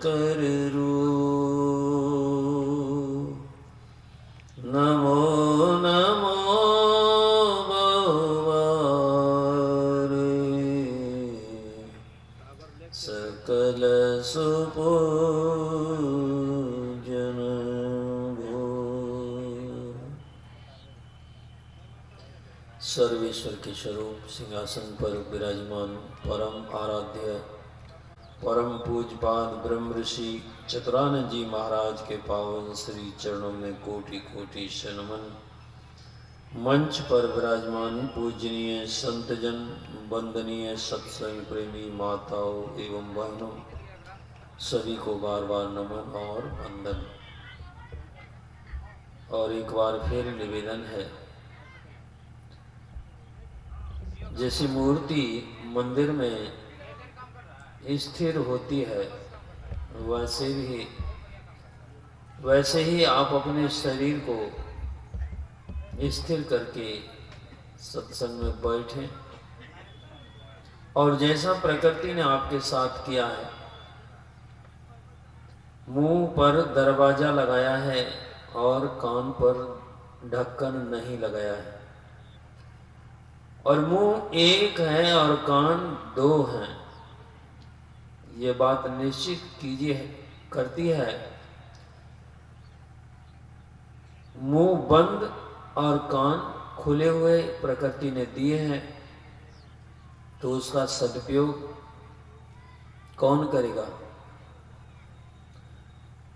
कर रू। नमो नमो भवारे सकल सुपूजन भो। सर्वेश्वर के स्वरूप सिंहासन पर विराजमान परम आराध्य परम पूज्यपाद ब्रह्म ऋषि चतुरानंद जी महाराज के पावन श्री चरणों में कोटि कोटि शनमन। मंच पर विराजमान पूजनीय संतजन, वंदनीय सत्संग प्रेमी माताओं एवं बहनों, सभी को बार बार नमन और वंदन। और एक बार फिर निवेदन है, जैसी मूर्ति मंदिर में स्थिर होती है वैसे ही आप अपने शरीर को स्थिर करके सत्संग में बैठें। और जैसा प्रकृति ने आपके साथ किया है, मुंह पर दरवाजा लगाया है और कान पर ढक्कन नहीं लगाया है, और मुंह एक है और कान दो हैं, ये बात निश्चित कीजिए करती है। मुंह बंद और कान खुले हुए प्रकृति ने दिए हैं, तो उसका सदुपयोग कौन करेगा?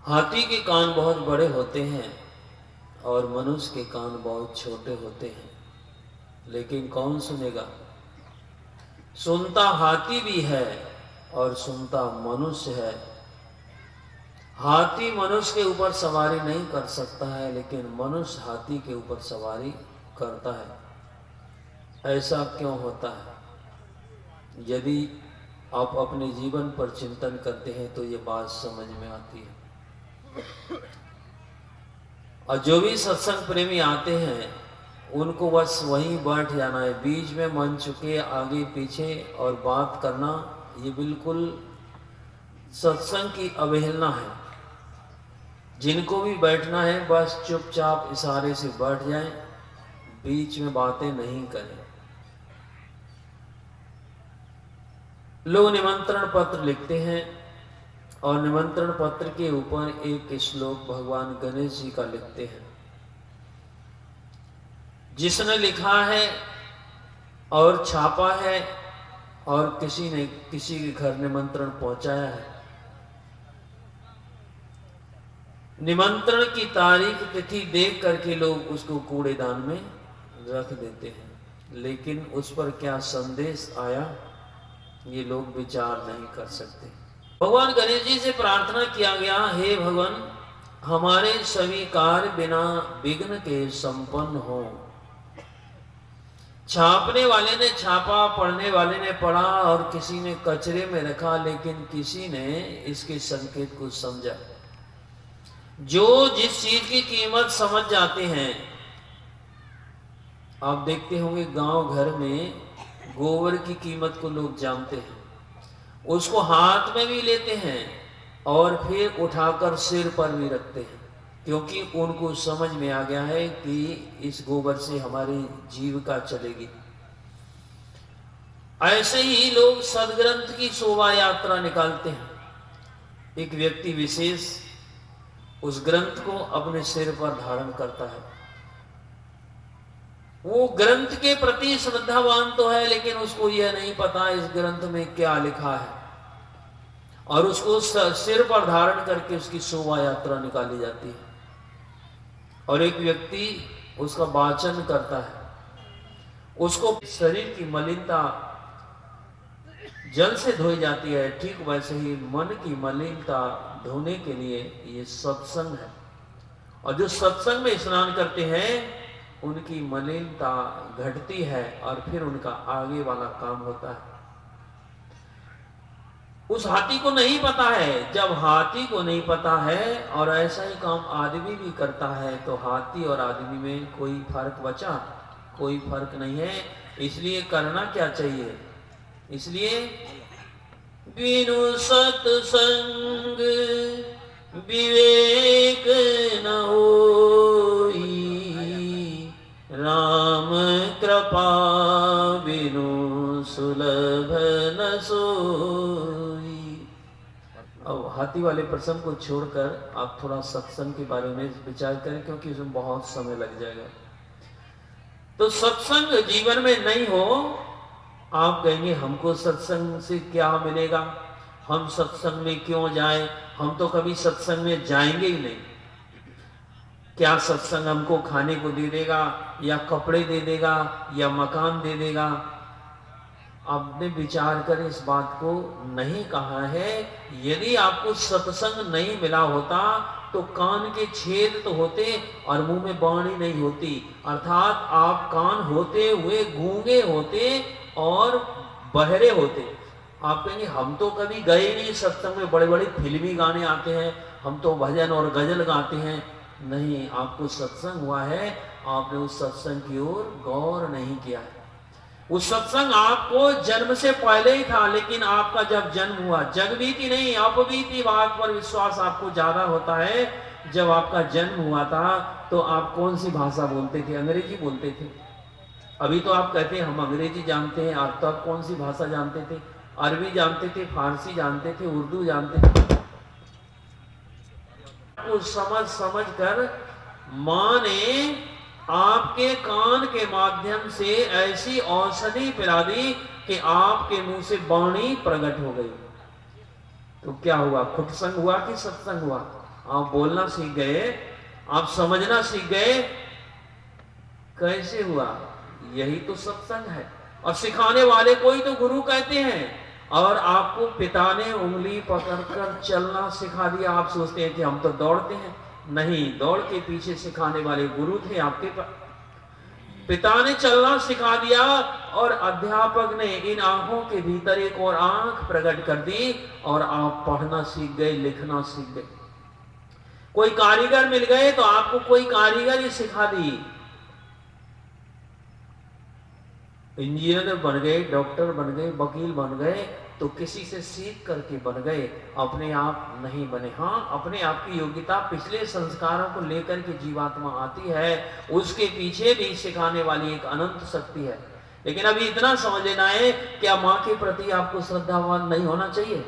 हाथी के कान बहुत बड़े होते हैं और मनुष्य के कान बहुत छोटे होते हैं, लेकिन कौन सुनेगा? सुनता हाथी भी है और सुनता मनुष्य है। हाथी मनुष्य के ऊपर सवारी नहीं कर सकता है, लेकिन मनुष्य हाथी के ऊपर सवारी करता है। ऐसा क्यों होता है? यदि आप अपने जीवन पर चिंतन करते हैं तो ये बात समझ में आती है। और जो भी सत्संग प्रेमी आते हैं उनको बस वहीं बैठ जाना है, बीच में मन चुके आगे पीछे और बात करना, ये बिल्कुल सत्संग की अवहेलना है। जिनको भी बैठना है बस चुपचाप इशारे से बैठ जाएं, बीच में बातें नहीं करें। लोग निमंत्रण पत्र लिखते हैं और निमंत्रण पत्र के ऊपर एक श्लोक भगवान गणेश जी का लिखते हैं। जिसने लिखा है और छापा है और किसी ने किसी के घर निमंत्रण पहुंचाया है, निमंत्रण की तारीख तिथि देख करके लोग उसको कूड़ेदान में रख देते हैं, लेकिन उस पर क्या संदेश आया ये लोग विचार नहीं कर सकते। भगवान गणेश जी से प्रार्थना किया गया, हे भगवान हमारे सभी कार्य बिना विघ्न के संपन्न हो। छापने वाले ने छापा, पढ़ने वाले ने पढ़ा और किसी ने कचरे में रखा, लेकिन किसी ने इसके संकेत को समझा। जो जिस चीज की कीमत समझ जाते हैं, आप देखते होंगे गांव घर में गोबर की कीमत को लोग जानते हैं, उसको हाथ में भी लेते हैं और फिर उठाकर सिर पर भी रखते हैं, क्योंकि उनको समझ में आ गया है कि इस गोबर से हमारी जीविका चलेगी। ऐसे ही लोग सदग्रंथ की शोभा यात्रा निकालते हैं। एक व्यक्ति विशेष उस ग्रंथ को अपने सिर पर धारण करता है। वो ग्रंथ के प्रति श्रद्धावान तो है, लेकिन उसको यह नहीं पता इस ग्रंथ में क्या लिखा है, और उसको सिर पर धारण करके उसकी शोभा यात्रा निकाली जाती है। और एक व्यक्ति उसका वाचन करता है, उसको शरीर की मलिनता जल से धोई जाती है। ठीक वैसे ही मन की मलिनता धोने के लिए ये सत्संग है, और जो सत्संग में स्नान करते हैं उनकी मलिनता घटती है और फिर उनका आगे वाला काम होता है। उस हाथी को नहीं पता है। जब हाथी को नहीं पता है और ऐसा ही काम आदमी भी करता है, तो हाथी और आदमी में कोई फर्क बचा? कोई फर्क नहीं है। इसलिए करना क्या चाहिए? इसलिए बिनु सत्संग विवेक न होई, राम कृपा बिनु सुलभ न सोई। अब हाथी वाले प्रसंग को छोड़कर आप थोड़ा सत्संग के बारे में विचार करें, क्योंकि उसमें बहुत समय लग जाएगा। तो सत्संग जीवन में नहीं हो, आप कहेंगे हमको सत्संग से क्या मिलेगा, हम सत्संग में क्यों जाएं, हम तो कभी सत्संग में जाएंगे ही नहीं। क्या सत्संग हमको खाने को दे देगा, या कपड़े दे देगा, या मकान दे देगा? आपने विचार कर इस बात को नहीं कहा है। यदि आपको सत्संग नहीं मिला होता तो कान के छेद तो होते और मुंह में वाणी नहीं होती, अर्थात आप कान होते हुए गूंगे होते और बहरे होते। आप कहेंगे हम तो कभी गए नहीं सत्संग में, बड़े बड़े फिल्मी गाने आते हैं, हम तो भजन और गजल गाते हैं। नहीं, आपको सत्संग हुआ है, आपने उस सत्संग की ओर गौर नहीं किया है। उस सत्संग आपको जन्म से पहले ही था, लेकिन आपका जब जन्म हुआ, जगबीती नहीं अपबीती बात पर विश्वास आपको ज्यादा होता है। जब आपका जन्म हुआ था तो आप कौन सी भाषा बोलते थे? अंग्रेजी बोलते थे। अभी तो आप कहते हैं हम अंग्रेजी जानते हैं, आप तो आप कौन सी भाषा जानते थे? अरबी जानते थे, फारसी जानते थे, उर्दू जानते थे। उस समझ कर मां ने आपके कान के माध्यम से ऐसी औषधि पिला दी कि आपके मुंह से वाणी प्रकट हो गई। तो क्या हुआ? खुटसंग हुआ कि सत्संग हुआ? आप बोलना सीख गए, आप समझना सीख गए। कैसे हुआ? यही तो सत्संग है। और सिखाने वाले को ही तो गुरु कहते हैं। और आपको पिता ने उंगली पकड़कर चलना सिखा दिया। आप सोचते हैं कि हम तो दौड़ते हैं। नहीं, दौड़ के पीछे सिखाने वाले गुरु थे आपके पिता ने चलना सिखा दिया। और अध्यापक ने इन आंखों के भीतर एक और आंख प्रकट कर दी और आप पढ़ना सीख गए, लिखना सीख गए। कोई कारीगर मिल गए तो आपको कोई कारीगरी सिखा दी। इंजीनियर बन गए, डॉक्टर बन गए, वकील बन गए, तो किसी से सीख करके बन गए, अपने आप नहीं बने। हाँ, अपने आप की योग्यता पिछले संस्कारों को लेकर के जीवात्मा आती है, उसके पीछे भी सिखाने वाली एक अनंत शक्ति है। लेकिन अभी इतना समझ लेना है, क्या माँ के प्रति आपको श्रद्धावान नहीं होना चाहिए?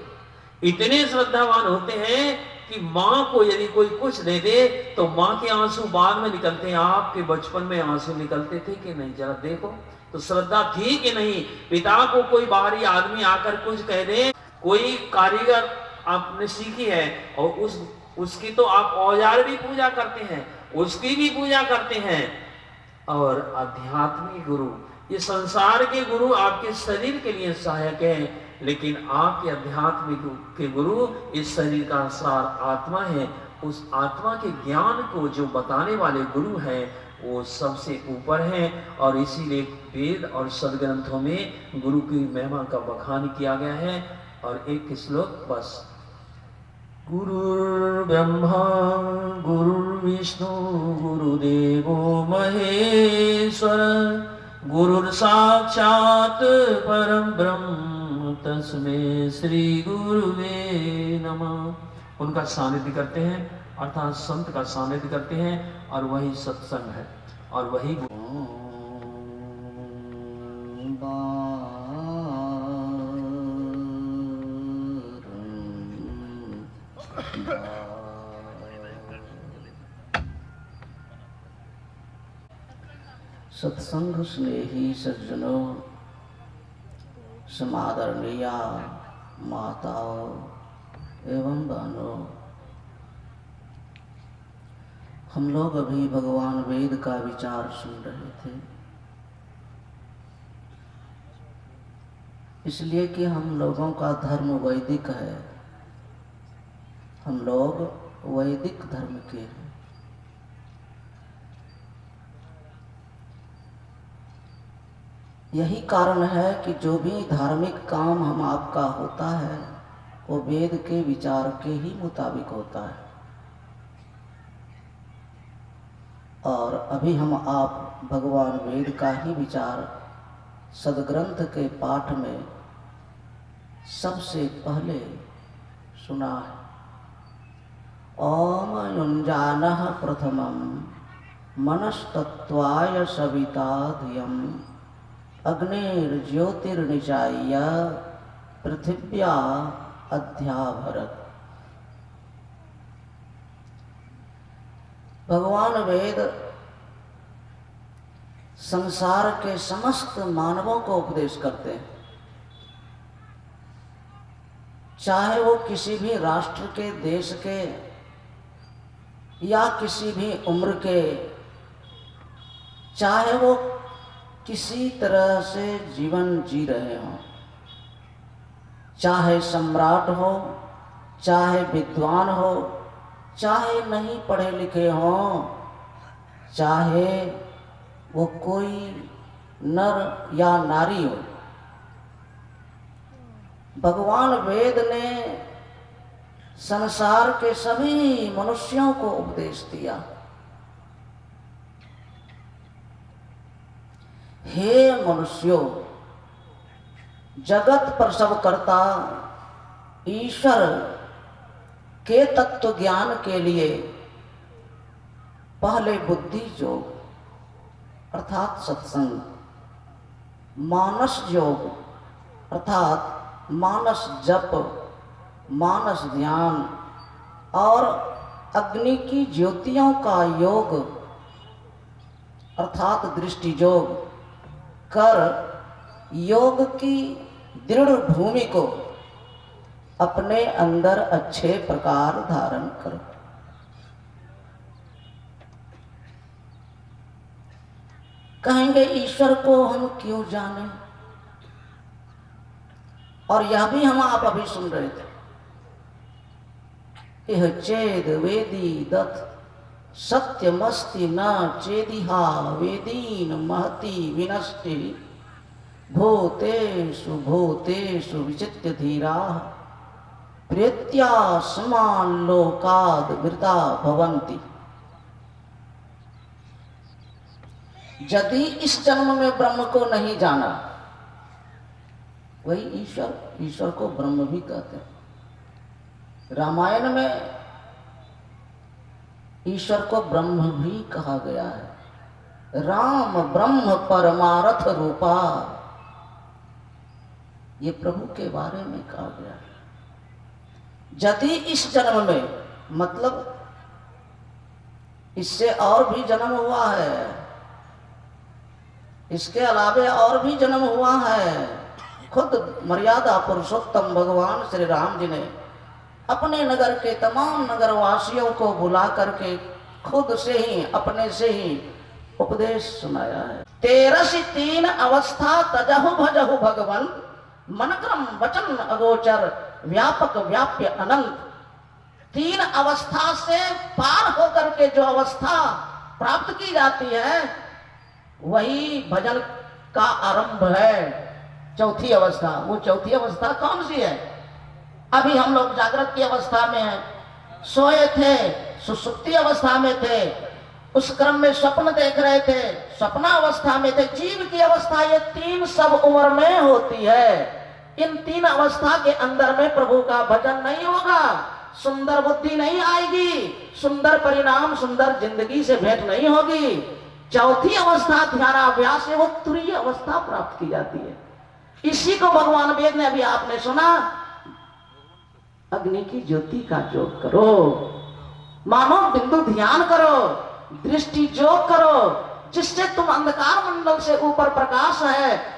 इतने श्रद्धावान होते हैं कि माँ को यदि कोई कुछ दे दे तो माँ के आंसू बाद में निकलते हैं। आपके बचपन में आंसू निकलते थे कि नहीं? जरा देखो तो श्रद्धा थी कि नहीं? पिता को कोई बाहरी आदमी आकर कुछ कह दे, कोई कारीगर आपने सीखी है और उसकी तो आप औजार भी पूजा करते हैं, उसकी भी पूजा करते हैं। और आध्यात्मिक गुरु, ये संसार के गुरु आपके शरीर के लिए सहायक हैं, लेकिन आपके अध्यात्मिक के गुरु इस शरीर का सार आत्मा है। उस आत्मा के ज्ञान को जो बताने वाले गुरु हैं वो सबसे ऊपर हैं। और इसीलिए वेद और सदग्रंथों में गुरु की महिमा का बखान किया गया है। और एक श्लोक बस, गुरुर्ब्रह्मा गुरुर्विष्णु गुरुदेवो महेश्वर, गुरुर् साक्षात् परम ब्रह्म तस्मै श्री गुरुवे नमः। उनका सानिध्य करते हैं, अर्थात संत का सानिध्य करते हैं, और वही सत्संग है और वही सत्संग स्नेही सज्जनों, समादरणीय माताओं एवं बहनों, हम लोग अभी भगवान वेद का विचार सुन रहे थे, इसलिए कि हम लोगों का धर्म वैदिक है, हम लोग वैदिक धर्म के हैं। यही कारण है कि जो भी धार्मिक काम हम आपका होता है वो वेद के विचार के ही मुताबिक होता है। और अभी हम आप भगवान वेद का ही विचार सदग्रंथ के पाठ में सबसे पहले सुना है। ओम युञ्जानः प्रथमं मनस्तत्त्वाय सविता धियं अग्निर्ज्योतिर्निचाय्य पृथिव्या अध्याभरत। भगवान वेद संसार के समस्त मानवों को उपदेश करते हैं, चाहे वो किसी भी राष्ट्र के, देश के या किसी भी उम्र के, चाहे वो किसी तरह से जीवन जी रहे हों, चाहे सम्राट हो, चाहे विद्वान हो, चाहे नहीं पढ़े लिखे हों, चाहे वो कोई नर या नारी हो, भगवान वेद ने संसार के सभी मनुष्यों को उपदेश दिया। हे मनुष्यों, जगत प्रसव करता ईश्वर के तत्व ज्ञान के लिए पहले बुद्धि योग अर्थात सत्संग, मानस योग अर्थात मानस जप, मानस ध्यान और अग्नि की ज्योतियों का योग अर्थात दृष्टि योग कर योग की दृढ़ भूमि को अपने अंदर अच्छे प्रकार धारण करो। कहेंगे ईश्वर को हम क्यों जाने, और यह भी हम आप अभी सुन रहे थे, यह चेद वेदी दत्त सत्यमस्ति न चेदिहा वेदीन महति विनष्टि भूतेषु भूतेषु विचित्य धीरा प्रेत्या समान लोकाद मृता भवन्ति। यदि इस जन्म में ब्रह्म को नहीं जाना, वही ईश्वर को ब्रह्म भी कहते हैं। रामायण में ईश्वर को ब्रह्म भी कहा गया है। राम ब्रह्म परमारथ रूपा, ये प्रभु के बारे में कहा गया है। यदि इस जन्म में, मतलब इससे और भी जन्म हुआ है, इसके अलावे और भी जन्म हुआ है। खुद मर्यादा पुरुषोत्तम भगवान श्री राम जी ने अपने नगर के तमाम नगरवासियों को बुला करके खुद से ही, अपने से ही उपदेश सुनाया है। 13 अवस्था तजहु भजहु भगवन मनक्रम वचन अगोचर व्यापक व्याप्य अनंत। 3 अवस्था से पार होकर के जो अवस्था प्राप्त की जाती है, वही भजन का आरंभ है। चौथी अवस्था, वो चौथी अवस्था कौन सी है? अभी हम लोग जागृत की अवस्था में हैं, सोए थे, सुसुप्ति अवस्था में थे, उस क्रम में स्वप्न देख रहे थे, स्वप्न अवस्था में थे, जीव की अवस्था, ये 3 सब उम्र में होती है। इन 3 अवस्था के अंदर में प्रभु का भजन नहीं होगा, सुंदर बुद्धि नहीं आएगी, सुंदर परिणाम, सुंदर जिंदगी से भेंट नहीं होगी। चौथी अवस्था ध्यानाभ्यास से वो तुरीय अवस्था प्राप्त की जाती है। इसी को भगवान वेद ने, अभी आपने सुना, अग्नि की ज्योति का योग करो, मानो बिंदु ध्यान करो, दृष्टि योग करो, जिससे तुम अंधकार मंडल से ऊपर प्रकाश है,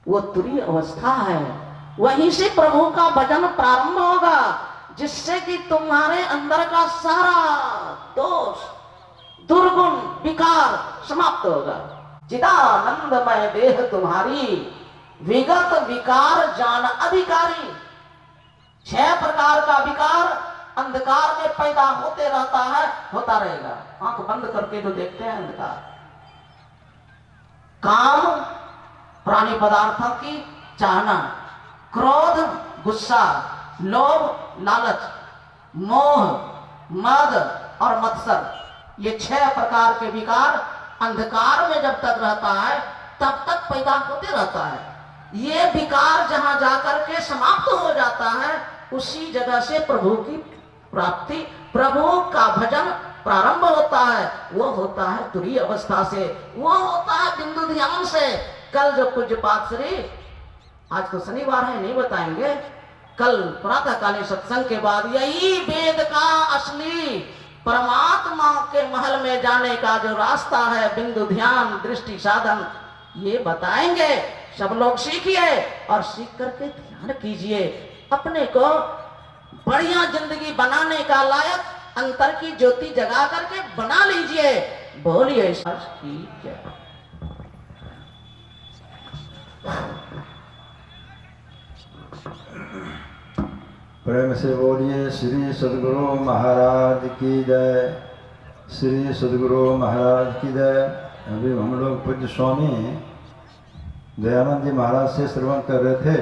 वो तुरीय अवस्था है। वहीं से प्रभु का भजन प्रारंभ होगा, जिससे कि तुम्हारे अंदर का सारा दोष, दुर्गुण, विकार समाप्त होगा। चिदानंदमय देह तुम्हारी विगत विकार जान अधिकारी। 6 प्रकार का विकार अंधकार में पैदा होते रहता है, होता रहेगा। आंख बंद करके जो देखते हैं अंधकार, काम प्राणी पदार्थों की चाहना, क्रोध गुस्सा, लोभ लालच, मोह मद और मत्सर, ये 6 प्रकार के विकार अंधकार में जब तक रहता है तब तक पैदा होते रहता है। ये विकार जहां जाकर के समाप्त हो जाता है, उसी जगह से प्रभु की प्राप्ति, प्रभु का भजन प्रारंभ होता है। वो होता है तुरीय अवस्था से, वो होता है बिंदु ध्यान से। कल जो पूज्यपाद श्री, आज तो शनिवार है, नहीं बताएंगे, कल प्रातःकालीन सत्संग के बाद यही वेद का असली परमात्मा के महल में जाने का जो रास्ता है, बिंदु ध्यान, दृष्टि साधन, ये बताएंगे। सब लोग सीखिए और सीख करके ध्यान कीजिए, अपने को बढ़िया जिंदगी बनाने का लायक अंतर की ज्योति जगा करके बना लीजिए। बोलिए की जय। प्रेम से बोलिए श्री सद्गुरु महाराज की जय, श्री सद्गुरु महाराज की जय। अभी हम लोग पूज्य स्वामी दयानंद जी महाराज से श्रवण कर रहे थे।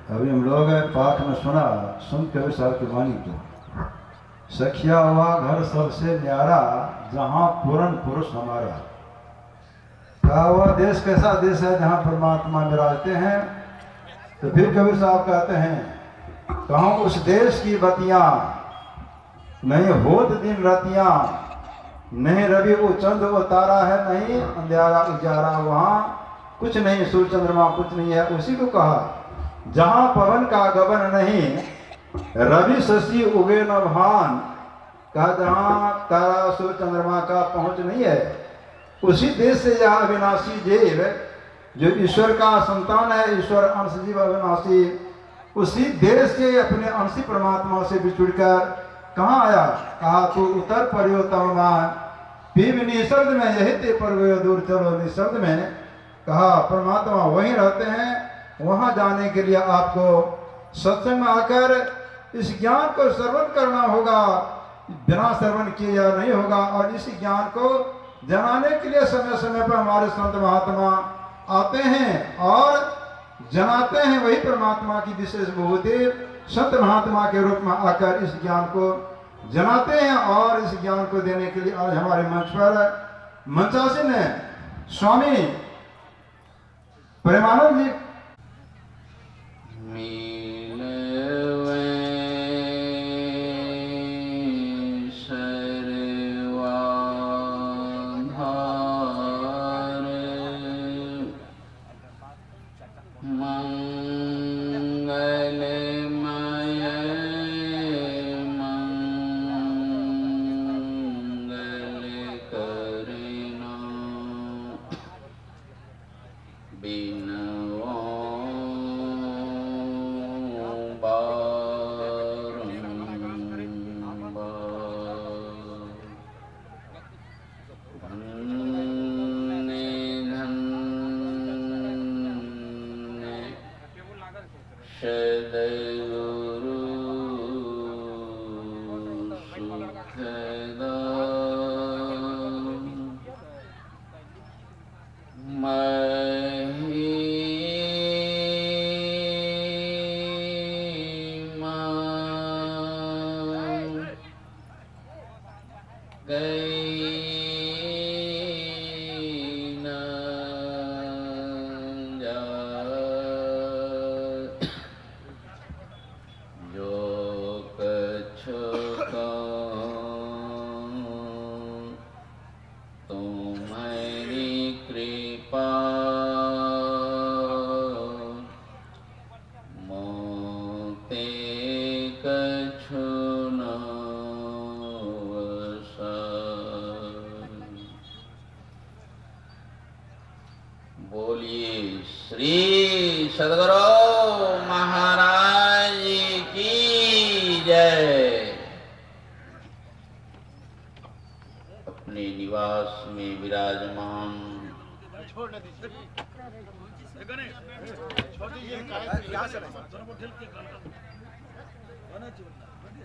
अभी हम लोग पाठ में सुना संत कबीर साहब की वाणी को, सखिया हुआ घर सबसे न्यारा, जहाँ पूर्ण पुरुष हमारा। क्या हुआ देश कैसा देश है जहाँ परमात्मा विराजते हैं। तो फिर कबीर साहब कहते हैं, कहूँ उस देश की बतियाँ, नहीं होत दिन रतियाँ, नहीं रवि वो चंद वो तारा है, नहीं अंधेरा उजारा, वहाँ कुछ नहीं, सूर्य चंद्रमा कुछ नहीं है। उसी को कहा जहाँ पवन का गगन नहीं, रवि शशि उगे न भान, कहा जहाँ तारा सूर्य चंद्रमा का पहुँच नहीं है, उसी देश से यह अविनाशी जीव जो ईश्वर का संतान है, ईश्वर अंश जीव अविनाशी, उसी देश से अपने अंशी परमात्मा से बिछुड़कर कहाँ आया। कहा तू उतर परियो तमान, पीव निशब्द में यही ते पर गयो दूर चलो निशब्द में। कहा परमात्मा वहीं रहते हैं, वहां जाने के लिए आपको सत्संग में आकर इस ज्ञान को श्रवण करना होगा, बिना श्रवण किए यह नहीं होगा। और इस ज्ञान को जनाने के लिए समय समय पर हमारे संत महात्मा आते हैं और जनाते हैं। वही परमात्मा की विशेष विभूति संत महात्मा के रूप में आकर इस ज्ञान को जनाते हैं। और इस ज्ञान को देने के लिए आज हमारे मंच पर मंचासीन है स्वामी प्रेमानंद जी।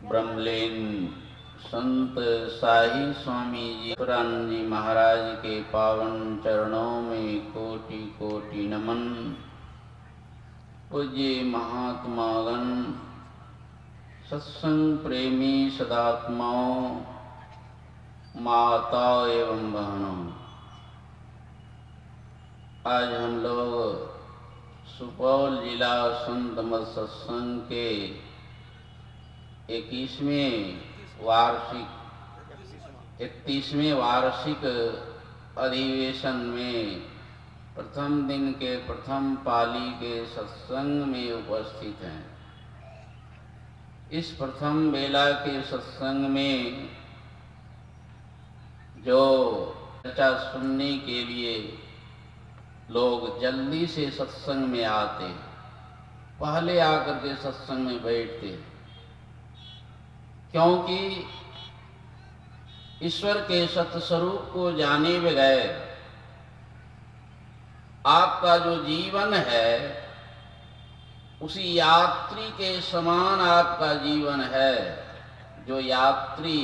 ब्रह्मलीन संत साई स्वामी जी पुराण जी महाराज के पावन चरणों में कोटि कोटि नमन। पूज्य महात्मागण, सत्संग प्रेमी सदात्माओं, माता एवं बहनों, आज हम लोग सुपौल जिला संत मत सत्संग के 31वें वार्षिक अधिवेशन में प्रथम दिन के प्रथम पाली के सत्संग में उपस्थित हैं। इस प्रथम बेला के सत्संग में जो चर्चा सुनने के लिए लोग जल्दी से सत्संग में आते, पहले आकर के सत्संग में बैठते, क्योंकि ईश्वर के सत्य स्वरूप को जाने बगैर आपका जो जीवन है उसी यात्री के समान आपका जीवन है। जो यात्री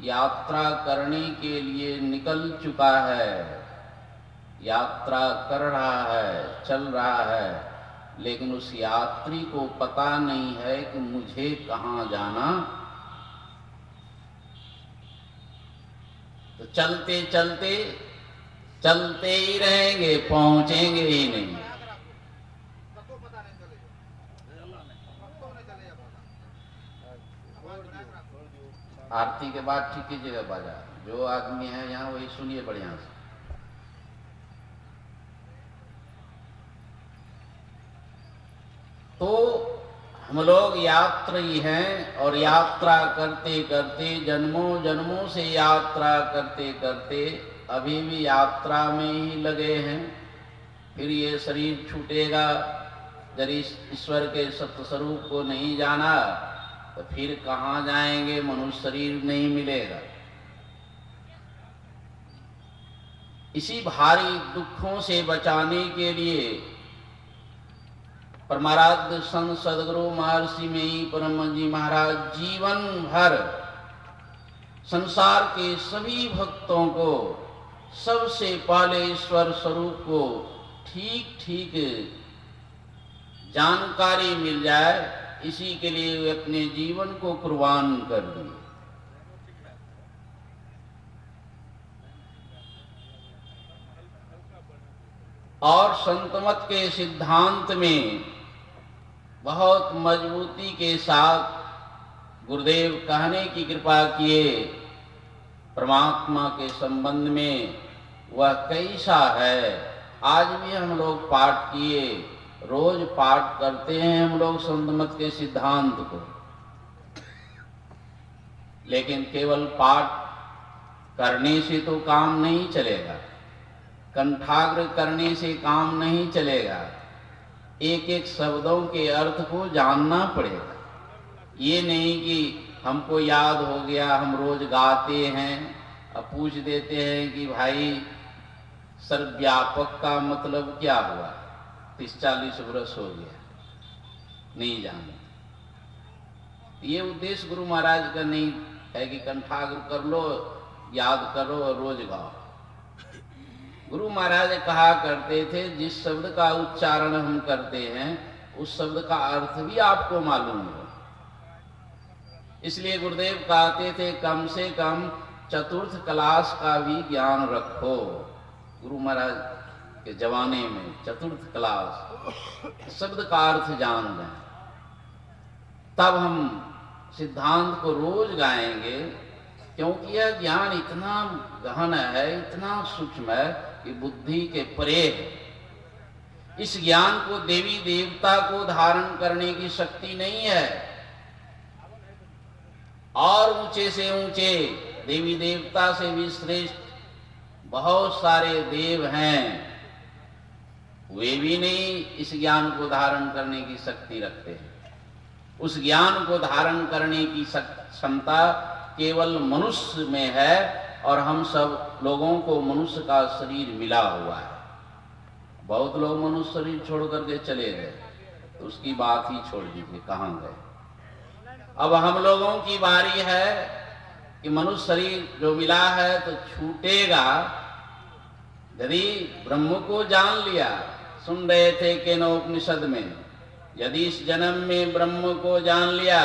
यात्रा करने के लिए निकल चुका है, यात्रा कर रहा है, चल रहा है, लेकिन उस यात्री को पता नहीं है कि मुझे कहाँ जाना। तो चलते चलते चलते ही रहेंगे, पहुंचेंगे ही नहीं। आरती के बाद ठीक कीजिएगा बाजा। जो आदमी है यहाँ वही सुनिए बढ़िया से। तो हम लोग यात्री हैं और यात्रा करते करते जन्मों जन्मों से यात्रा करते करते अभी भी यात्रा में ही लगे हैं। फिर ये शरीर छूटेगा, यदि ईश्वर के सत्य स्वरूप को नहीं जाना तो फिर कहाँ जाएंगे, मनुष्य शरीर नहीं मिलेगा। इसी भारी दुखों से बचाने के लिए परमाराध्य संत सदगुरु महर्षि में परम जी महाराज जीवन भर संसार के सभी भक्तों को सबसे पहले ईश्वर स्वरूप को ठीक ठीक जानकारी मिल जाए, इसी के लिए वे अपने जीवन को कुर्बान कर दिए। और संतमत के सिद्धांत में बहुत मजबूती के साथ गुरुदेव कहने की कृपा किए, परमात्मा के संबंध में वह कैसा है। आज भी हम लोग पाठ किए, रोज पाठ करते हैं हम लोग संतमत के सिद्धांत को, लेकिन केवल पाठ करने से तो काम नहीं चलेगा, कंठाग्र करने से काम नहीं चलेगा। एक एक शब्दों के अर्थ को जानना पड़ेगा। ये नहीं कि हमको याद हो गया, हम रोज गाते हैं, अब पूछ देते हैं कि भाई सर्वव्यापक का मतलब क्या हुआ, 30-40 वर्ष हो गया, नहीं जाने। ये उद्देश्य गुरु महाराज का नहीं है कि कंठाग्र कर लो, याद करो और रोज गाओ। गुरु महाराज कहा करते थे, जिस शब्द का उच्चारण हम करते हैं उस शब्द का अर्थ भी आपको मालूम हो। इसलिए गुरुदेव कहते थे कम से कम चतुर्थ क्लास का भी ज्ञान रखो। गुरु महाराज के जमाने में चतुर्थ क्लास शब्द का अर्थ जान लें, तब हम सिद्धांत को रोज गाएंगे। क्योंकि यह ज्ञान इतना गहन है, इतना सूक्ष्म है कि बुद्धि के परे है। इस ज्ञान को देवी देवता को धारण करने की शक्ति नहीं है। और ऊंचे से ऊंचे देवी देवता से भी श्रेष्ठ बहुत सारे देव हैं, वे भी नहीं इस ज्ञान को धारण करने की शक्ति रखते हैं। उस ज्ञान को धारण करने की क्षमता केवल मनुष्य में है, और हम सब लोगों को मनुष्य का शरीर मिला हुआ है। बहुत लोग मनुष्य शरीर छोड़ करके चले गए, तो उसकी बात ही छोड़ दीजिए, कहाँ गए। अब हम लोगों की बारी है कि मनुष्य शरीर जो मिला है तो छूटेगा। यदि ब्रह्म को जान लिया, सुन रहे थे केनोपनिषद में, यदि इस जन्म में ब्रह्म को जान लिया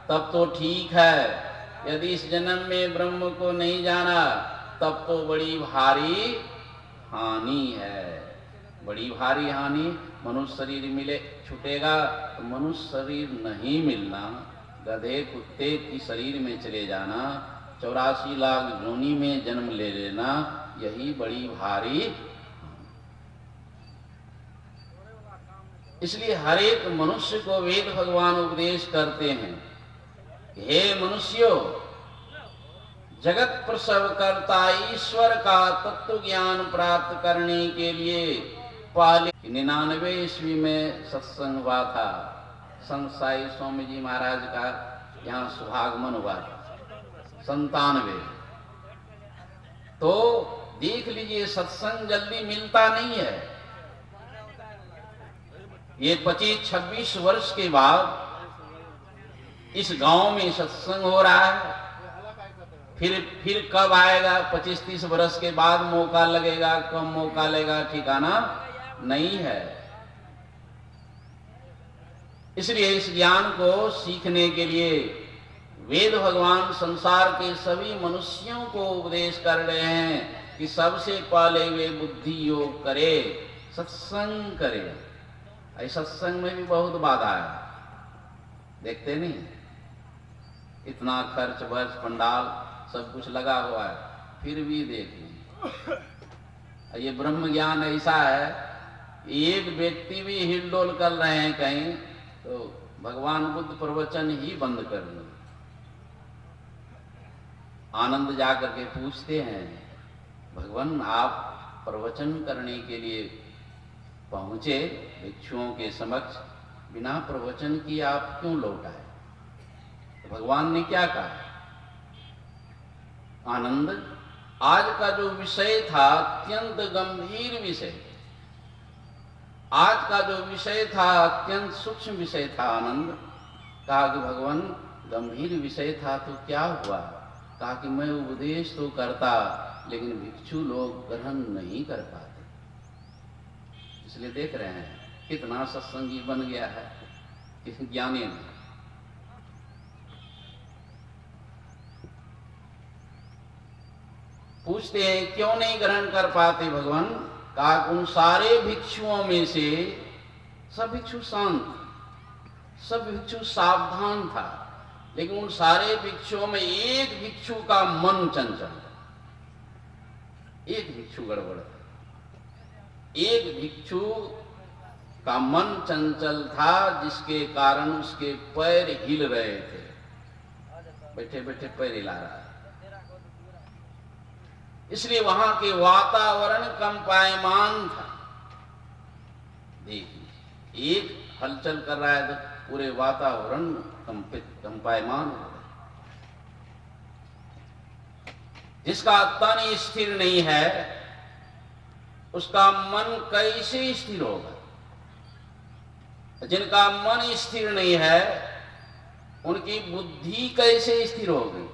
तब तो ठीक है, यदि इस जन्म में ब्रह्म को नहीं जाना तब तो बड़ी भारी हानि है। बड़ी भारी हानि। मनुष्य शरीर मिले छूटेगा तो मनुष्य शरीर नहीं मिलना, गधे कुत्ते की शरीर में चले जाना, 84 लाख योनि में जन्म ले लेना, यही बड़ी भारी। इसलिए हर एक मनुष्य को वेद भगवान उपदेश करते हैं, हे मनुष्यों, जगत प्रसव करता ईश्वर का तत्व ज्ञान प्राप्त करने के लिए पहले 99 ईस्वी में सत्संग हुआ था। संत साई स्वामी जी महाराज का यहाँ शुभागमन हुआ था 97। तो देख लीजिए, सत्संग जल्दी मिलता नहीं है। ये 25-26 वर्ष के बाद इस गांव में सत्संग हो रहा है। फिर कब आएगा? 25-30 वर्ष के बाद मौका लगेगा, कब मौका लगेगा ठिकाना नहीं है। इसलिए इस ज्ञान को सीखने के लिए वेद भगवान संसार के सभी मनुष्यों को उपदेश कर रहे हैं कि सबसे पहले वे बुद्धि योग करे, सत्संग करे। ऐसा सत्संग में भी बहुत बाधा है, देखते नहीं? इतना खर्च वर्च पंडाल सब कुछ लगा हुआ है, फिर भी देखिए ये ब्रह्म ज्ञान ऐसा है, एक व्यक्ति भी हिलडोल कर रहे हैं कहीं तो भगवान बुद्ध प्रवचन ही बंद कर दिए। आनंद जाकर के पूछते हैं, भगवान आप प्रवचन करने के लिए पहुंचे भिक्षुओं के समक्ष, बिना प्रवचन किए आप क्यों लौट आए? तो भगवान ने क्या कहा? आनंद, आज का जो विषय था अत्यंत गंभीर विषय, आज का जो विषय था अत्यंत सूक्ष्म विषय था। आनंद कहा कि भगवान गंभीर विषय था तो क्या हुआ? कहा कि मैं उपदेश तो करता लेकिन भिक्षु लोग ग्रहण नहीं कर पाते। इसलिए देख रहे हैं कितना सत्संगी बन गया है इस ज्ञानी में। पूछते हैं क्यों नहीं ग्रहण कर पाते भगवान? कहा उन सारे भिक्षुओं में से सब भिक्षु शांत, सब भिक्षु सावधान था, लेकिन उन सारे भिक्षुओं में एक भिक्षु का मन चंचल, एक भिक्षु गड़बड़ था। एक भिक्षु का मन चंचल था जिसके कारण उसके पैर हिल रहे थे, बैठे बैठे पैर हिला रहा है। इसलिए वहां के वातावरण कंपायमान था। देखिए एक हलचल कर रहा है तो पूरे वातावरण कंपायमान हो रहा है। जिसका तन स्थिर नहीं है उसका मन कैसे स्थिर होगा? जिनका मन स्थिर नहीं है उनकी बुद्धि कैसे स्थिर होगी?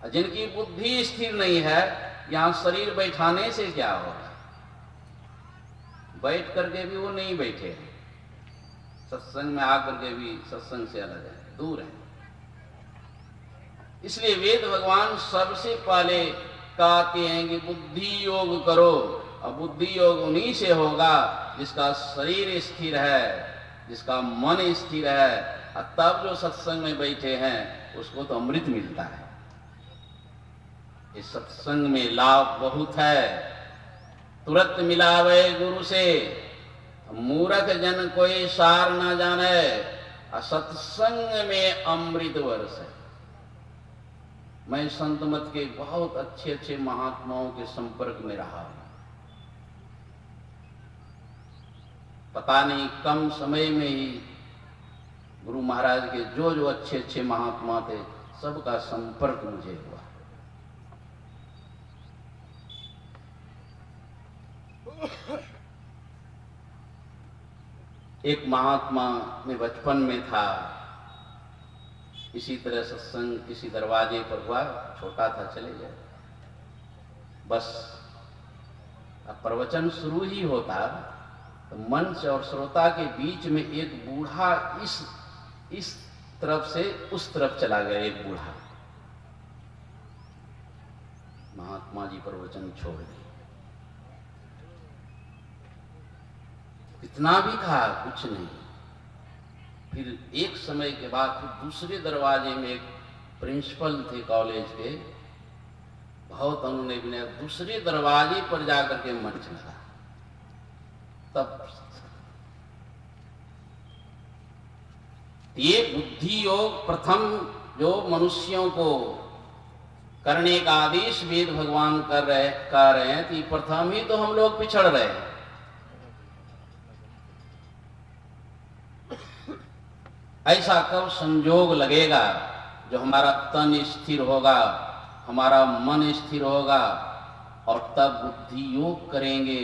जिनकी बुद्धि स्थिर नहीं है यहां शरीर बैठाने से क्या होगा? बैठ करके भी वो नहीं बैठे, सत्संग में आकर के भी सत्संग से अलग है, दूर है। इसलिए वेद भगवान सबसे पहले कहते हैं कि बुद्धि योग करो, और बुद्धि योग उन्हीं से होगा जिसका शरीर स्थिर है, जिसका मन स्थिर है, और तब जो सत्संग में बैठे हैं उसको तो अमृत मिलता है। इस सत्संग में लाभ बहुत है। तुरंत मिलावे गुरु से, मूर्ख जन कोई सार ना जाने, सत्संग में अमृत वर्ष है। मैं संत मत के बहुत अच्छे अच्छे महात्माओं के संपर्क में रहा हूं। पता नहीं कम समय में ही गुरु महाराज के जो जो अच्छे अच्छे महात्मा थे सबका संपर्क मुझे हुआ। एक महात्मा में बचपन में था, इसी तरह सत्संग किसी दरवाजे पर हुआ, छोटा था चले गए। बस अब प्रवचन शुरू ही होता तो मंच और श्रोता के बीच में एक बूढ़ा इस तरफ से उस तरफ चला गया। एक बूढ़ा, महात्मा जी प्रवचन छोड़ दिए। कितना भी कहा कुछ नहीं। फिर एक समय के बाद फिर दूसरे दरवाजे में एक प्रिंसिपल थे कॉलेज के, बहुत उन्होंने भी दूसरे दरवाजे पर जाकर के मंच लगा। तब ये बुद्धि योग प्रथम जो मनुष्यों को करने का आदेश वेद भगवान कर रहे हैं, तो प्रथम ही तो हम लोग पिछड़ रहे हैं। ऐसा कब संजोग लगेगा जो हमारा तन स्थिर होगा, हमारा मन स्थिर होगा, और तब बुद्धि योग करेंगे।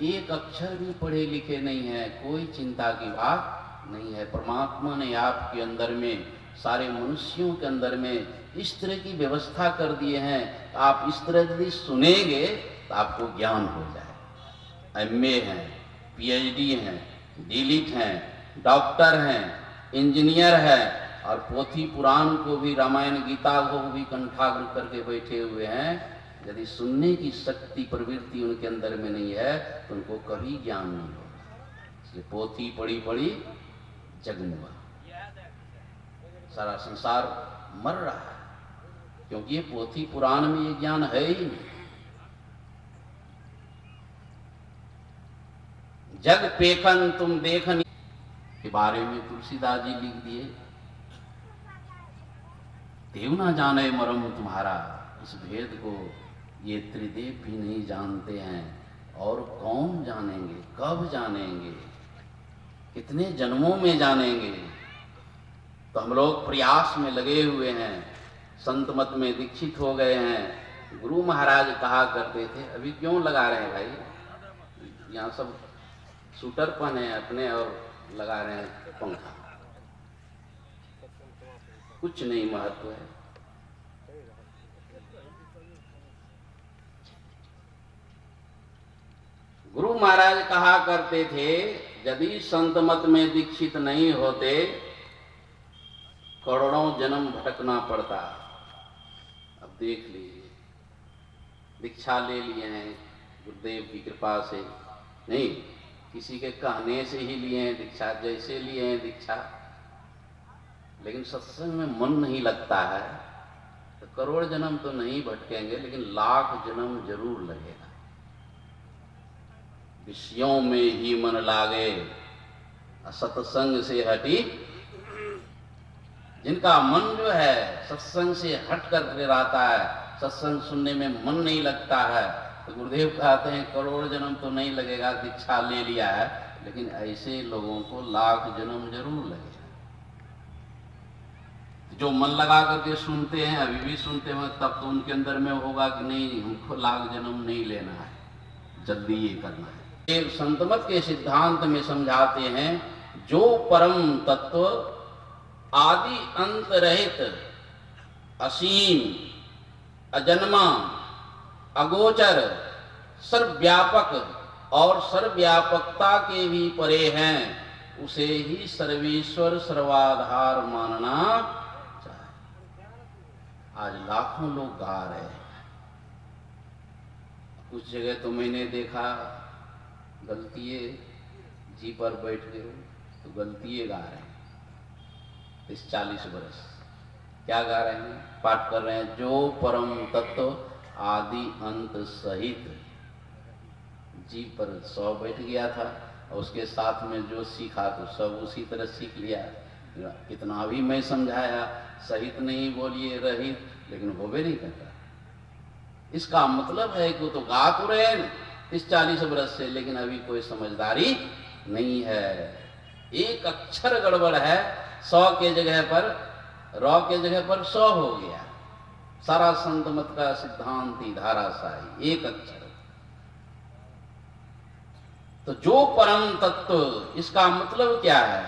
एक अक्षर भी पढ़े लिखे नहीं है, कोई चिंता की बात नहीं है। परमात्मा ने आपके अंदर में, सारे मनुष्यों के अंदर में इस तरह की व्यवस्था कर दिए हैं। आप इस तरह यदि सुनेंगे तो आपको ज्ञान हो जाए। MA हैं, PhD हैं, DLit हैं, डॉक्टर हैं, इंजीनियर है, और पोथी पुराण को भी, रामायण गीता को भी कंठाग्र करके बैठे हुए हैं। यदि सुनने की शक्ति प्रवृत्ति उनके अंदर में नहीं है तो उनको कभी ज्ञान नहीं होगा। इसलिए पोथी पड़ी पड़ी जगमुआ, सारा संसार मर रहा है, क्योंकि ये पोथी पुराण में ये ज्ञान है ही नहीं। जग पेखन तुम देखन के बारे में तुलसीदास जी लिख दिए, देव ना जाने मरम तुम्हारा, उस भेद को ये त्रिदेव भी नहीं जानते हैं, और कौन जानेंगे, कब जानेंगे, कितने जन्मों में जानेंगे। तो हम लोग प्रयास में लगे हुए हैं, संत मत में दीक्षित हो गए हैं। गुरु महाराज कहा करते थे, अभी क्यों लगा रहे हैं भाई, यहाँ सब सूटर पहने अपने और लगा रहे हैं पंखा, कुछ नहीं महत्व है। गुरु महाराज कहा करते थे, यदि संत मत में दीक्षित नहीं होते करोड़ों जन्म भटकना पड़ता। अब देख लीजिए, दीक्षा ले लिए हैं गुरुदेव की कृपा से, नहीं किसी के कहने से ही लिए हैं दीक्षा, जैसे लिए हैं दीक्षा, लेकिन सत्संग में मन नहीं लगता है तो करोड़ जन्म तो नहीं भटकेंगे, लेकिन लाख जन्म जरूर लगेगा। विषयों में ही मन लागे, सत्संग से हटी। जिनका मन जो है सत्संग से हट कर रहता है, सत्संग सुनने में मन नहीं लगता है, तो गुरुदेव कहते हैं करोड़ जन्म तो नहीं लगेगा, दीक्षा ले लिया है, लेकिन ऐसे लोगों को लाख जन्म जरूर लगेगा। जो मन लगा करके सुनते हैं, अभी भी सुनते हैं, तब तो उनके अंदर में होगा कि नहीं हमको लाख जन्म नहीं लेना है, जल्दी ये करना है। संतमत के सिद्धांत में समझाते हैं, जो परम तत्व आदि अंत रहित, असीम, अजन्मा, अगोचर, सर्वव्यापक और सर्वव्यापकता के भी परे हैं, उसे ही सर्वेश्वर सर्वाधार मानना चाहिए। आज लाखों लोग गा रहे हैं, कुछ जगह तो मैंने देखा गलतिये जी पर बैठ गए तो गलतिये गा रहे हैं। इस 40 वर्ष क्या गा रहे हैं, पाठ कर रहे हैं, जो परम तत्व आदि अंत सहित। जी पर 100 बैठ गया था और उसके साथ में जो सीखा तो सब उसी तरह सीख लिया। कितना भी मैं समझाया, सहित नहीं बोलिए रहित, लेकिन वो भी नहीं करता। इसका मतलब है कि वो तो गा तो रहे हैं इस 40 वर्ष से, लेकिन अभी कोई समझदारी नहीं है। एक अक्षर गड़बड़ है, 100 के जगह पर रॉ के जगह पर 100 हो गया। सारा संत मत का सिद्धांत ही धाराशाही, एक अक्षर। तो जो परम तत्व, इसका मतलब क्या है?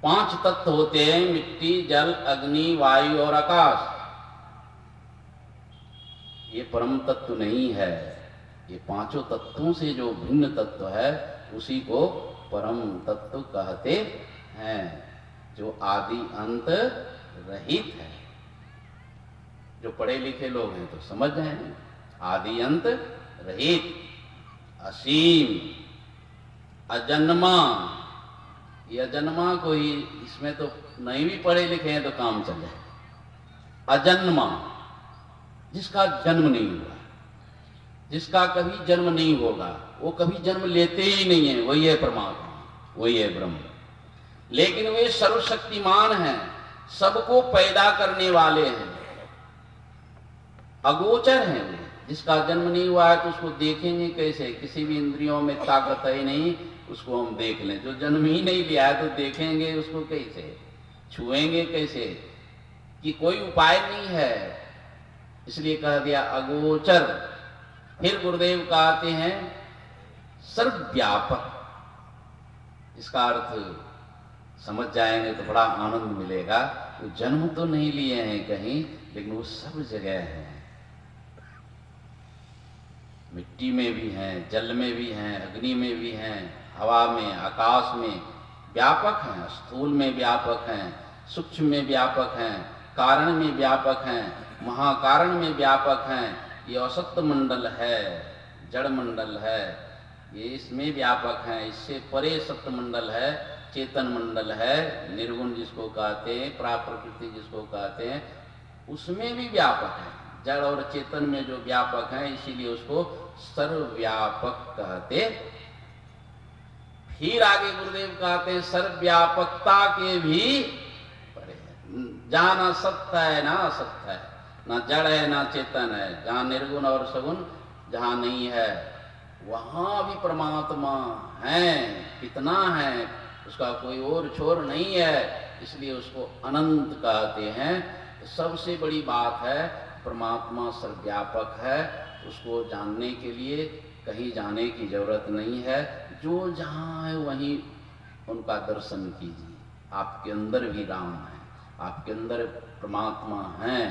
5 तत्व होते हैं, मिट्टी, जल, अग्नि, वायु और आकाश। ये परम तत्व नहीं है। ये 5 तत्वों से जो भिन्न तत्व है उसी को परम तत्व कहते हैं, जो आदि अंत रहित है। जो पढ़े लिखे लोग हैं तो समझ जाए, आदि अंत रहित, असीम, अजन्मा, ये अजन्मा को ही, इसमें तो नहीं भी पढ़े लिखे हैं तो काम चल जाए। अजन्मा, जिसका जन्म नहीं हुआ, जिसका कभी जन्म नहीं होगा, वो कभी जन्म लेते ही नहीं है, वही है परमात्मा, वही है ब्रह्म। लेकिन वे सर्वशक्तिमान हैं, सबको पैदा करने वाले हैं, अगोचर हैं वे। जिसका जन्म नहीं हुआ है तो उसको देखेंगे कैसे? किसी भी इंद्रियों में ताकत है नहीं उसको हम देख लें। जो जन्म ही नहीं लिया है तो देखेंगे उसको कैसे, छुएंगे कैसे, कि कोई उपाय नहीं है। इसलिए कह दिया अगोचर। फिर गुरुदेव कहते हैं सर्वव्यापक। इसका अर्थ समझ जाएंगे तो बड़ा आनंद मिलेगा। वो जन्म तो नहीं लिए हैं कहीं, लेकिन वो सब जगह हैं। मिट्टी में भी हैं, जल में भी हैं, अग्नि में भी हैं, हवा में, आकाश में व्यापक हैं। स्थूल में व्यापक हैं, सूक्ष्म में व्यापक हैं, कारण में व्यापक हैं, महाकारण में व्यापक हैं। ये असत्य मंडल है, जड़ मंडल है, ये इसमें व्यापक हैं। इससे परे सत्य मंडल है, चेतन मंडल है, निर्गुण जिसको कहते हैं, प्राप्रकृति जिसको कहते हैं, उसमें भी व्यापक है। जड़ और चेतन में जो व्यापक है, इसीलिए उसको सर्वव्यापक कहते। फिर आगे गुरुदेव कहते हैं सर्वव्यापकता के भी परे, जहां ना सत्य है ना असत्य है, ना जड़ है ना चेतन है, जहां निर्गुण और सगुण जहां नहीं है, वहां भी परमात्मा है। कितना है, उसका कोई और छोर नहीं है, इसलिए उसको अनंत कहते हैं। तो सबसे बड़ी बात है परमात्मा सर्वव्यापक है। उसको जानने के लिए कहीं जाने की जरूरत नहीं है। जो जहाँ है वहीं उनका दर्शन कीजिए। आपके अंदर भी राम है, आपके अंदर परमात्मा है,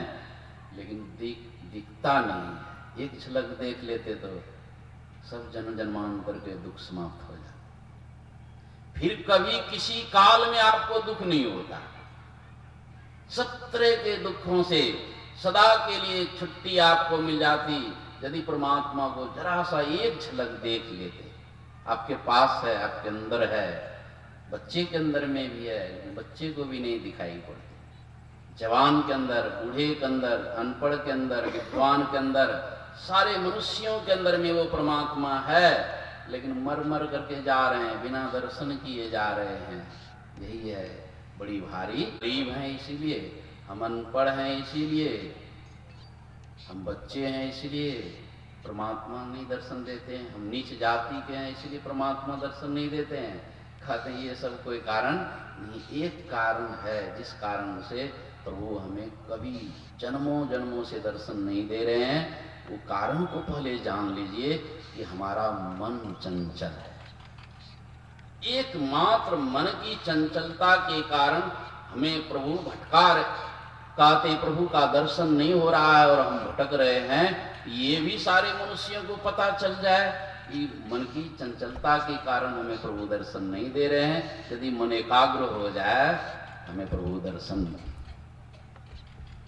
लेकिन दिखता नहीं है। एक झलक देख लेते तो सब जन्म जन्मांतर के दुख समाप्त हो जाते। फिर कभी किसी काल में आपको दुख नहीं होता। सब तरह के दुखों से सदा के लिए छुट्टी आपको मिल जाती यदि परमात्मा को जरा सा एक झलक देख लेते। आपके पास है, आपके अंदर है, बच्चे के अंदर में भी है, बच्चे को भी नहीं दिखाई पड़ती। जवान के अंदर, बूढ़े के अंदर, अनपढ़ के अंदर, विद्वान के अंदर, सारे मनुष्यों के अंदर में वो परमात्मा है, लेकिन मर मर करके जा रहे हैं, बिना दर्शन किए जा रहे हैं। यही है बड़ी भारी गरीब हैं, इसीलिए हम अनपढ़ हैं, इसीलिए हम बच्चे हैं, इसीलिए परमात्मा नहीं दर्शन देते हैं। हम नीच जाति के हैं, इसीलिए परमात्मा दर्शन नहीं देते हैं। कहते हैं ये सब कोई कारण नहीं, एक कारण है जिस कारण से प्रभु हमें कभी जन्मों जन्मों से दर्शन नहीं दे रहे हैं। वो कारण को पहले जान लीजिए कि हमारा मन चंचल है। एकमात्र मन की चंचलता के कारण हमें प्रभु भटका कहते प्रभु का दर्शन नहीं हो रहा है और हम भटक रहे हैं। ये भी सारे मनुष्यों को पता चल जाए कि मन की चंचलता के कारण हमें प्रभु दर्शन नहीं दे रहे हैं। यदि मन एकाग्र हो जाए हमें प्रभु दर्शन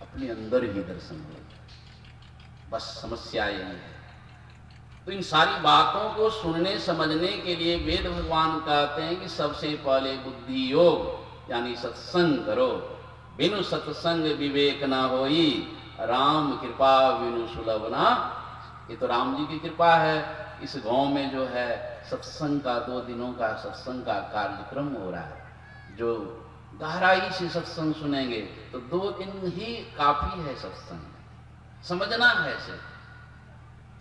अपने अंदर ही दर्शन हो जाए। बस समस्या यही है। तो इन सारी बातों को सुनने समझने के लिए वेद भगवान कहते हैं कि सबसे पहले बुद्धि योग यानी सत्संग करो। बिनु सत्संग विवेक ना होई, राम कृपा बिनु सुलभ ना। ये तो राम जी की कृपा है। इस गांव में जो है सत्संग का 2 दिनों का सत्संग का कार्यक्रम हो रहा है। जो गहराई से सत्संग सुनेंगे तो 2 दिन ही काफी है। सत्संग समझना है, से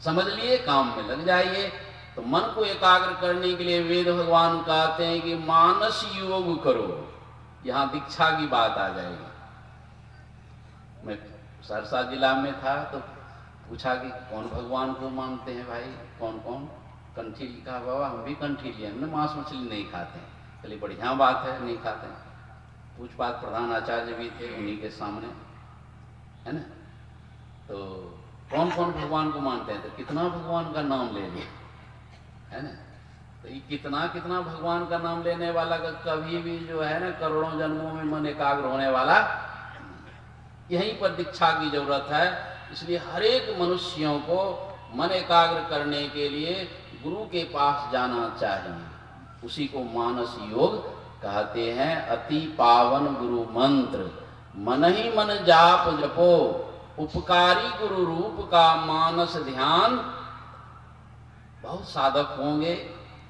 समझ लिए काम में लग जाइए। तो मन को एकाग्र करने के लिए वेद भगवान कहते हैं कि मानस योग करो। यहाँ दीक्षा की बात आ जाएगी। मैं सहरसा जिला में था तो पूछा कि कौन भगवान को मानते हैं भाई, कौन कौन? कंठी लिखा, बाबा हम भी कंठी लिए, हमने मांस मछली नहीं खाते हैं। चलिए बढ़िया बात है, नहीं खाते हैं। पूछ बात प्रधान आचार्य भी थे, उन्हीं के सामने है ना। तो कौन कौन भगवान को मानते हैं? तो कितना भगवान का नाम ले लिया है ना। तो ये कितना कितना भगवान का नाम लेने वाला का कभी भी जो है ना करोड़ों जन्मों में मन एकाग्र होने वाला। यहीं पर दीक्षा की जरूरत है। इसलिए हर एक मनुष्यों को मन एकाग्र करने के लिए गुरु के पास जाना चाहिए। उसी को मानस योग कहते हैं। अति पावन गुरु मंत्र मन ही मन जाप जपो, उपकारी गुरु रूप का मानस ध्यान। बहुत साधक होंगे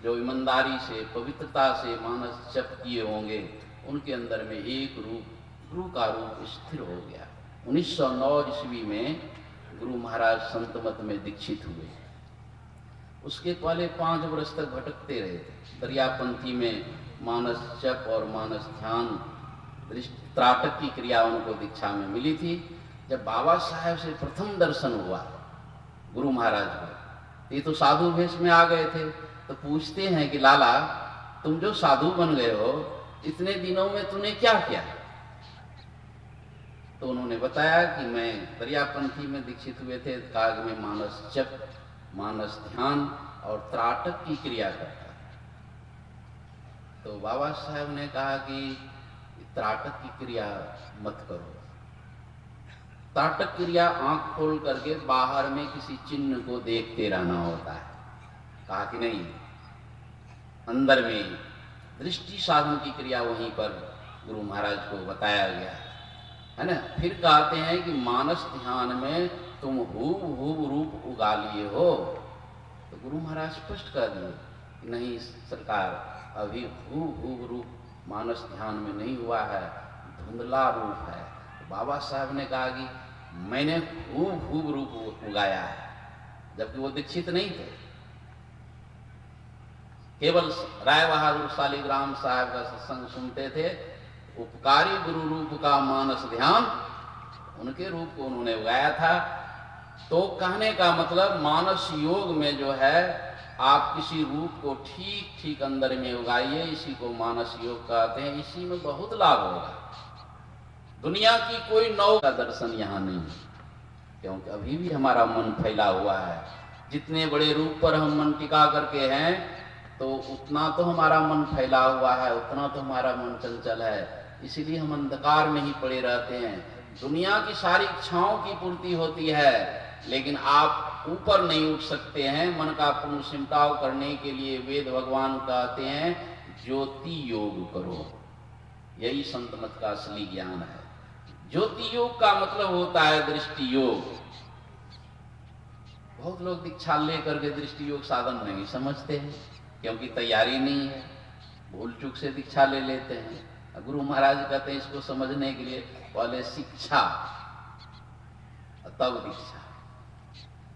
जो ईमानदारी से पवित्रता से मानस जप किए होंगे, उनके अंदर में एक रूप गुरु का रूप स्थिर हो गया। 1909 ईस्वी में गुरु महाराज संत मत में दीक्षित हुए। उसके पहले 5 वर्ष तक भटकते रहे थे। दरियापंथी में मानस जप और मानस ध्यान त्राटक की क्रिया उनको दीक्षा में मिली थी। जब बाबा साहेब से प्रथम दर्शन हुआ गुरु महाराज को, ये तो साधु वेश में आ गए थे, तो पूछते हैं कि लाला तुम जो साधु बन गए हो, इतने दिनों में तूने क्या किया? तो उन्होंने बताया कि मैं दरियापंथी में दीक्षित हुए थे, कहा कि मैं मानस जप, मानस ध्यान और त्राटक की क्रिया करता। तो बाबा साहब ने कहा कि त्राटक की क्रिया मत करो। त्राटक क्रिया आंख खोल करके बाहर में किसी चिन्ह को देखते रहना होता है। कहा कि नहीं, अंदर में दृष्टि साधन की क्रिया वहीं पर गुरु महाराज को बताया गया है ना। फिर कहते हैं कि मानस ध्यान में तुम हूब रूप उगा लिए हो। तो गुरु महाराज स्पष्ट कर दिए कि नहीं सरकार, अभी हूब रूप मानस ध्यान में नहीं हुआ है, धुंधला रूप है। तो बाबा साहब ने कहा कि मैंने हूब रूप उगाया है, जबकि वो दीक्षित नहीं थे। केवल राय बहादुर शालिग्राम साहब का सत्संग सुनते थे। उपकारी गुरु रूप का मानस ध्यान, उनके रूप को उन्होंने उगाया था। तो कहने का मतलब मानस योग में जो है, आप किसी रूप को ठीक ठीक अंदर में उगाइए, इसी को मानस योग कहते हैं। इसी में बहुत लाभ होगा। दुनिया की कोई नौ का दर्शन यहाँ नहीं है, क्योंकि अभी भी हमारा मन फैला हुआ है। जितने बड़े रूप पर हम मन टिका करके हैं, तो उतना तो हमारा मन फैला हुआ है, उतना तो हमारा मन चंचल है। इसीलिए हम अंधकार में ही पड़े रहते हैं। दुनिया की सारी इच्छाओं की पूर्ति होती है, लेकिन आप ऊपर नहीं उठ सकते हैं। मन का पूर्ण सिमटाव करने के लिए वेद भगवान कहते हैं ज्योति योग करो। यही संत मत का असली ज्ञान है। ज्योति योग का मतलब होता है दृष्टि योग। बहुत लोग दीक्षा लेकर के दृष्टि योग साधन नहीं समझते हैं, क्योंकि तैयारी नहीं है, भूल चूक से दीक्षा ले लेते हैं। गुरु महाराज कहते हैं इसको समझने के लिए पहले शिक्षा तब दीक्षा।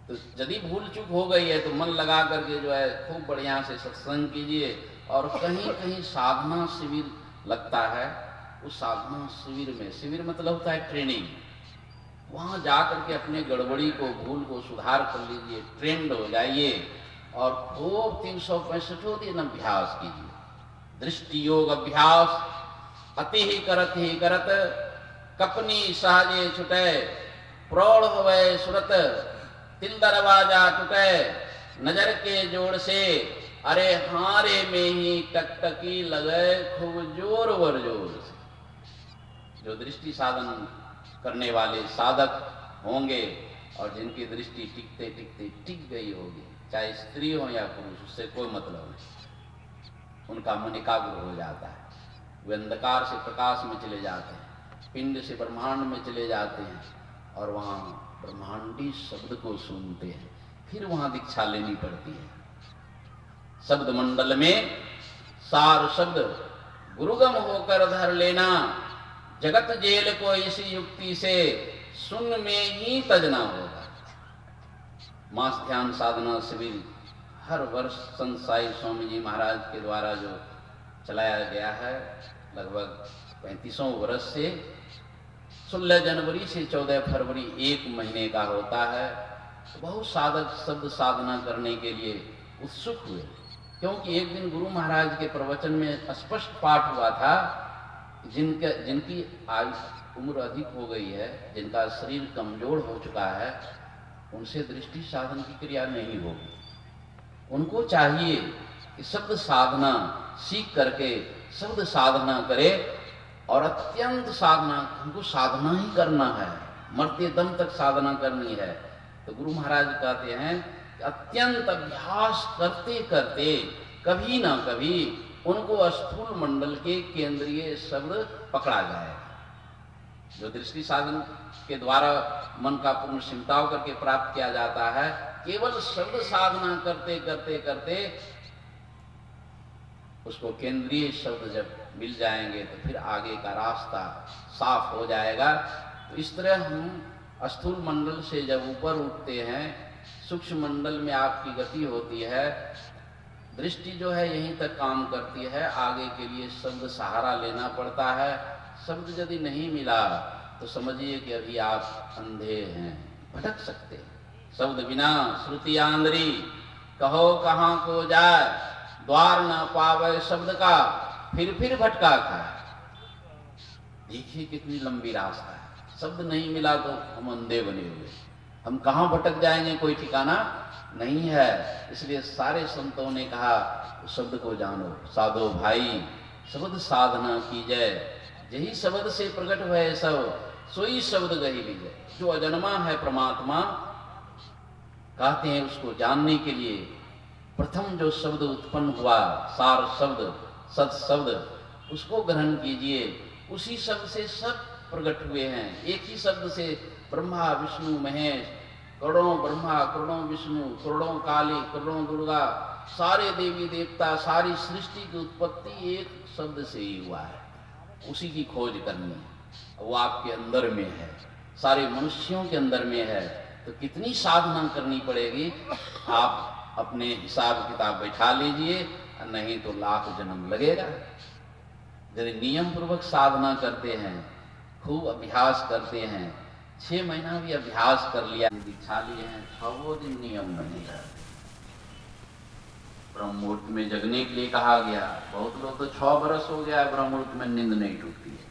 तो यदि भूल चूक हो गई है तो मन लगा करके जो है खूब बढ़िया से सत्संग कीजिए। और कहीं कहीं साधना शिविर लगता है, उस साधना शिविर में, शिविर मतलब होता है ट्रेनिंग, वहां जाकर के अपने गड़बड़ी को, भूल को सुधार कर लीजिए, ट्रेंड हो जाइए और खूब 365 दिन अभ्यास कीजिए। दृष्टि योग अभ्यास अति ही करत कपनी सहजे छुटे, प्रौढ़ होवे सुरत तिल दरवाजा टूटे, नजर के जोड़ से अरे हारे में ही टकटकी लगे खूब जोर वर जोर से। जो दृष्टि साधन करने वाले साधक होंगे और जिनकी दृष्टि टिकते टिकते टिक गई होगी, चाहे स्त्री हो या पुरुष, उससे कोई मतलब नहीं। उनका मन एकाग्र हो जाता है, वे अंधकार से प्रकाश में चले जाते हैं, पिंड से ब्रह्मांड में चले जाते हैं और वहाँ ब्रह्मांडी शब्द को सुनते हैं। फिर वहाँ दीक्षा लेनी पड़ती है। शब्द मंडल में सार शब्द गुरुगम होकर धर लेना, जगत जेल को इसी युक्ति से सुन में ही तजना होगा। मास ध्यान साधना शिविर हर वर्ष संत साई स्वामी जी महाराज के द्वारा जो चलाया गया है, लगभग 35 वर्ष से 16 जनवरी से 14 फरवरी 1 महीने का होता है। तो बहुत साधक शब्द साधना करने के लिए उत्सुक हुए, क्योंकि एक दिन गुरु महाराज के प्रवचन में स्पष्ट पाठ हुआ था, जिनकी आयु उम्र अधिक हो गई है, जिनका शरीर कमजोर हो चुका है, उनसे दृष्टि साधन की क्रिया नहीं होगी। उनको चाहिए कि शब्द साधना सीख करके शब्द साधना करे और अत्यंत साधना, हमको साधना ही करना है, मरते दम तक साधना करनी है। तो गुरु महाराज कहते हैं कि अत्यंत अभ्यास करते करते कभी ना कभी उनको स्थूल मंडल के केंद्रीय शब्द पकड़ा जाएगा। जो दृष्टि साधन के द्वारा मन का पूर्ण सिमटाव करके प्राप्त किया जाता है, केवल शब्द साधना करते करते करते उसको केंद्रीय शब्द जब मिल जाएंगे तो फिर आगे का रास्ता साफ हो जाएगा। तो इस तरह हम स्थूल मंडल से जब ऊपर उठते हैं, सूक्ष्म मंडल में आपकी गति होती है, दृष्टि जो है यहीं तक काम करती है, आगे के लिए शब्द सहारा लेना पड़ता है। शब्द यदि नहीं मिला तो समझिए कि अभी आप अंधे हैं, भटक सकते हैं। शब्द बिना श्रुति आंधरी, कहो कहाँ को जाए, द्वार न पावे शब्द का, फिर भटका खाए। देखिए कितनी लंबी रास्ता है, शब्द नहीं मिला तो हम अंधे बने हुए, हम कहाँ भटक जाएंगे कोई ठिकाना नहीं है। इसलिए सारे संतों ने कहा शब्द को जानो साधो भाई, शब्द साधना की जय, यही शब्द से प्रकट हुए सब, सोई शब्द गही लीजिए। जो अजन्मा है परमात्मा, कहते हैं उसको जानने के लिए प्रथम जो शब्द उत्पन्न हुआ, सार शब्द, सत शब्द, उसको ग्रहण कीजिए। उसी शब्द से सब प्रकट हुए हैं। एक ही शब्द से ब्रह्मा विष्णु महेश, करोड़ों ब्रह्मा, करोड़ों विष्णु, करोड़ों काली, करोड़ों दुर्गा, सारे देवी देवता, सारी सृष्टि की उत्पत्ति एक शब्द से ही हुआ है। उसी की खोज करनी है, वो आपके अंदर में है, सारे मनुष्यों के अंदर में है। तो कितनी साधना करनी पड़ेगी, आप अपने हिसाब किताब बैठा लीजिए, नहीं तो लाख जन्म लगेगा। यदि नियम पूर्वक साधना करते हैं, खूब अभ्यास करते हैं, 6 महीना भी अभ्यास कर लिया, दीक्षा लिए हैं, 6 दिन नियम बनेगा। ब्रह्म मुहूर्त में जगने के लिए कहा गया। बहुत लोग तो 6 बरस हो गया है ब्रह्म मुहूर्त में नींद नहीं टूटती है।